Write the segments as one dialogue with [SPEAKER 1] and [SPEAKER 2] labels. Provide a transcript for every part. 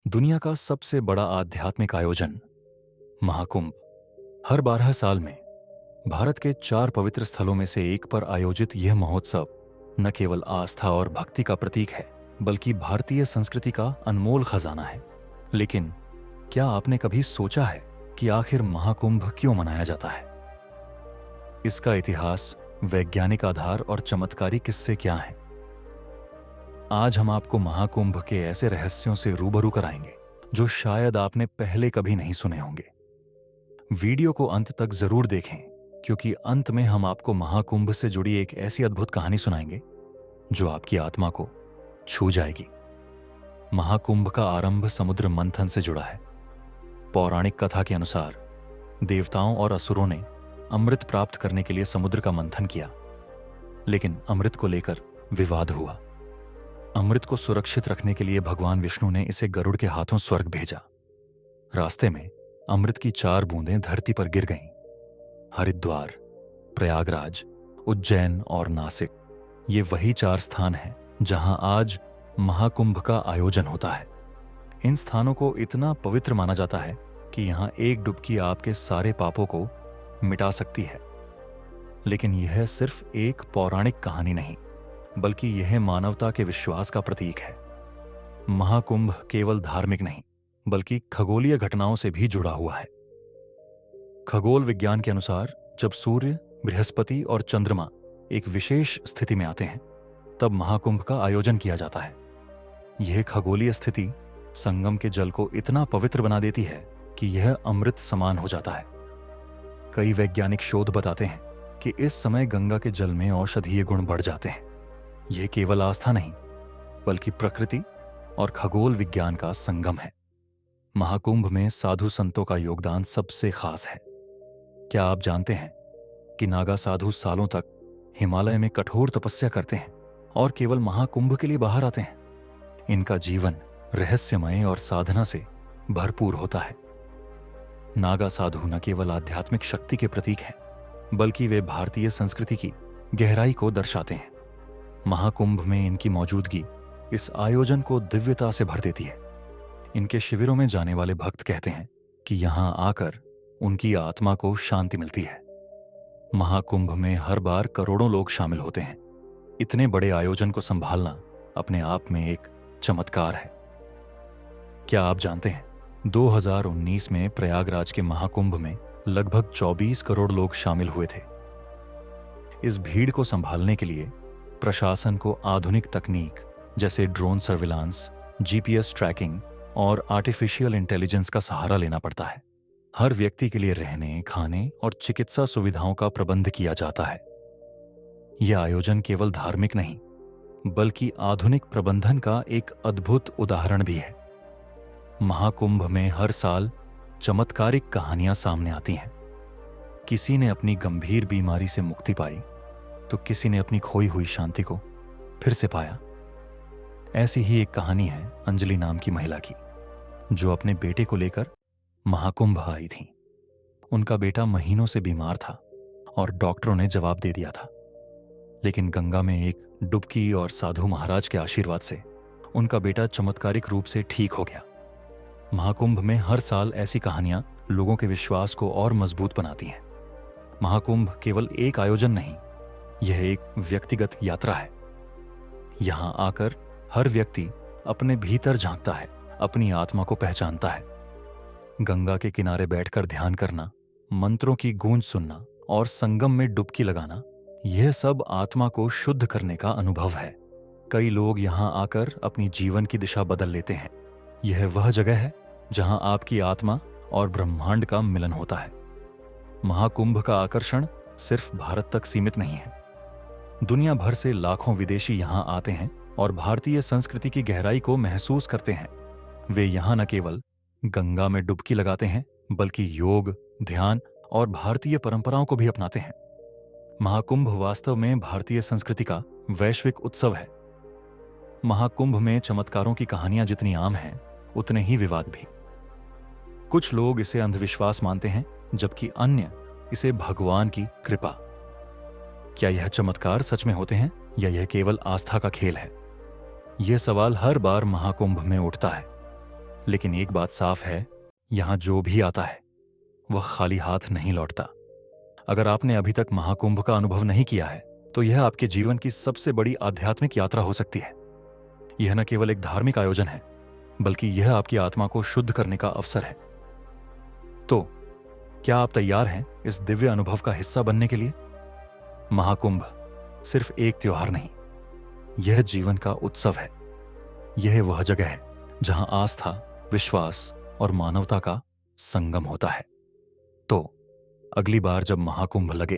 [SPEAKER 1] दुनिया का सबसे बड़ा आध्यात्मिक आयोजन महाकुंभ हर 12 साल में भारत के 4 पवित्र स्थलों में से एक पर आयोजित यह महोत्सव न केवल आस्था और भक्ति का प्रतीक है, बल्कि भारतीय संस्कृति का अनमोल खजाना है। लेकिन क्या आपने कभी सोचा है कि आखिर महाकुंभ क्यों मनाया जाता है? इसका इतिहास, वैज्ञानिक आधार और चमत्कारी किस्से क्या हैं? आज हम आपको महाकुंभ के ऐसे रहस्यों से रूबरू कराएंगे जो शायद आपने पहले कभी नहीं सुने होंगे। वीडियो को अंत तक जरूर देखें, क्योंकि अंत में हम आपको महाकुंभ से जुड़ी एक ऐसी अद्भुत कहानी सुनाएंगे जो आपकी आत्मा को छू जाएगी। महाकुंभ का आरंभ समुद्र मंथन से जुड़ा है। पौराणिक कथा के अनुसार देवताओं और असुरों ने अमृत प्राप्त करने के लिए समुद्र का मंथन किया, लेकिन अमृत को लेकर विवाद हुआ। अमृत को सुरक्षित रखने के लिए भगवान विष्णु ने इसे गरुड़ के हाथों स्वर्ग भेजा। रास्ते में अमृत की 4 बूंदें धरती पर गिर गईं। हरिद्वार, प्रयागराज, उज्जैन और नासिक, ये वही 4 स्थान हैं जहां आज महाकुंभ का आयोजन होता है। इन स्थानों को इतना पवित्र माना जाता है कि यहां एक डुबकी आपके सारे पापों को मिटा सकती है। लेकिन यह सिर्फ एक पौराणिक कहानी नहीं, बल्कि यह मानवता के विश्वास का प्रतीक है। महाकुंभ केवल धार्मिक नहीं, बल्कि खगोलीय घटनाओं से भी जुड़ा हुआ है। खगोल विज्ञान के अनुसार जब सूर्य, बृहस्पति और चंद्रमा एक विशेष स्थिति में आते हैं, तब महाकुंभ का आयोजन किया जाता है। यह खगोलीय स्थिति संगम के जल को इतना पवित्र बना देती है कि यह अमृत समान हो जाता है। कई वैज्ञानिक शोध बताते हैं कि इस समय गंगा के जल में औषधीय गुण बढ़ जाते हैं। यह केवल आस्था नहीं, बल्कि प्रकृति और खगोल विज्ञान का संगम है। महाकुंभ में साधु संतों का योगदान सबसे खास है। क्या आप जानते हैं कि नागा साधु सालों तक हिमालय में कठोर तपस्या करते हैं और केवल महाकुंभ के लिए बाहर आते हैं? इनका जीवन रहस्यमय और साधना से भरपूर होता है। नागा साधु न केवल आध्यात्मिक शक्ति के प्रतीक हैं, बल्कि वे भारतीय संस्कृति की गहराई को दर्शाते हैं। महाकुंभ में इनकी मौजूदगी इस आयोजन को दिव्यता से भर देती है। इनके शिविरों में जाने वाले भक्त कहते हैं कि यहां आकर उनकी आत्मा को शांति मिलती है। महाकुंभ में हर बार करोड़ों लोग शामिल होते हैं। इतने बड़े आयोजन को संभालना अपने आप में एक चमत्कार है। क्या आप जानते हैं 2019 में प्रयागराज के महाकुंभ में लगभग 24 करोड़ लोग शामिल हुए थे। इस भीड़ को संभालने के लिए प्रशासन को आधुनिक तकनीक जैसे ड्रोन सर्विलांस, जीपीएस ट्रैकिंग और आर्टिफिशियल इंटेलिजेंस का सहारा लेना पड़ता है। हर व्यक्ति के लिए रहने, खाने और चिकित्सा सुविधाओं का प्रबंध किया जाता है। यह आयोजन केवल धार्मिक नहीं, बल्कि आधुनिक प्रबंधन का एक अद्भुत उदाहरण भी है। महाकुंभ में हर साल चमत्कारिक कहानियां सामने आती हैं। किसी ने अपनी गंभीर बीमारी से मुक्ति पाई, तो किसी ने अपनी खोई हुई शांति को फिर से पाया। ऐसी ही एक कहानी है अंजलि नाम की महिला की, जो अपने बेटे को लेकर महाकुंभ आई थी। उनका बेटा महीनों से बीमार था और डॉक्टरों ने जवाब दे दिया था। लेकिन गंगा में एक डुबकी और साधु महाराज के आशीर्वाद से उनका बेटा चमत्कारिक रूप से ठीक हो गया। महाकुंभ में हर साल ऐसी कहानियां लोगों के विश्वास को और मजबूत बनाती हैं। महाकुंभ केवल एक आयोजन नहीं, यह एक व्यक्तिगत यात्रा है। यहां आकर हर व्यक्ति अपने भीतर झांकता है, अपनी आत्मा को पहचानता है। गंगा के किनारे बैठकर ध्यान करना, मंत्रों की गूंज सुनना और संगम में डुबकी लगाना, यह सब आत्मा को शुद्ध करने का अनुभव है। कई लोग यहां आकर अपनी जीवन की दिशा बदल लेते हैं। यह वह जगह है जहां आपकी आत्मा और ब्रह्मांड का मिलन होता है। महाकुंभ का आकर्षण सिर्फ भारत तक सीमित नहीं है। दुनिया भर से लाखों विदेशी यहां आते हैं और भारतीय संस्कृति की गहराई को महसूस करते हैं। वे यहां न केवल गंगा में डुबकी लगाते हैं, बल्कि योग, ध्यान और भारतीय परंपराओं को भी अपनाते हैं। महाकुंभ वास्तव में भारतीय संस्कृति का वैश्विक उत्सव है। महाकुंभ में चमत्कारों की कहानियां जितनी आम हैं, उतने ही विवाद भी। कुछ लोग इसे अंधविश्वास मानते हैं, जबकि अन्य इसे भगवान की कृपा। क्या यह चमत्कार सच में होते हैं या यह केवल आस्था का खेल है? यह सवाल हर बार महाकुंभ में उठता है। लेकिन एक बात साफ है, यहां जो भी आता है वह खाली हाथ नहीं लौटता। अगर आपने अभी तक महाकुंभ का अनुभव नहीं किया है तो यह आपके जीवन की सबसे बड़ी आध्यात्मिक यात्रा हो सकती है। यह न केवल एक धार्मिक आयोजन है, बल्कि यह आपकी आत्मा को शुद्ध करने का अवसर है। तो क्या आप तैयार हैं इस दिव्य अनुभव का हिस्सा बनने के लिए? महाकुंभ सिर्फ एक त्योहार नहीं, यह जीवन का उत्सव है। यह वह जगह है जहां आस्था, विश्वास और मानवता का संगम होता है। तो अगली बार जब महाकुंभ लगे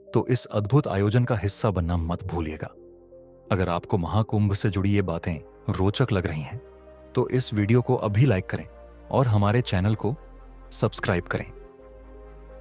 [SPEAKER 1] तो इस अद्भुत आयोजन का हिस्सा बनना मत भूलिएगा। अगर आपको महाकुंभ से जुड़ी ये बातें रोचक लग रही हैं तो इस वीडियो को अभी लाइक करें और हमारे चैनल को सब्सक्राइब करें।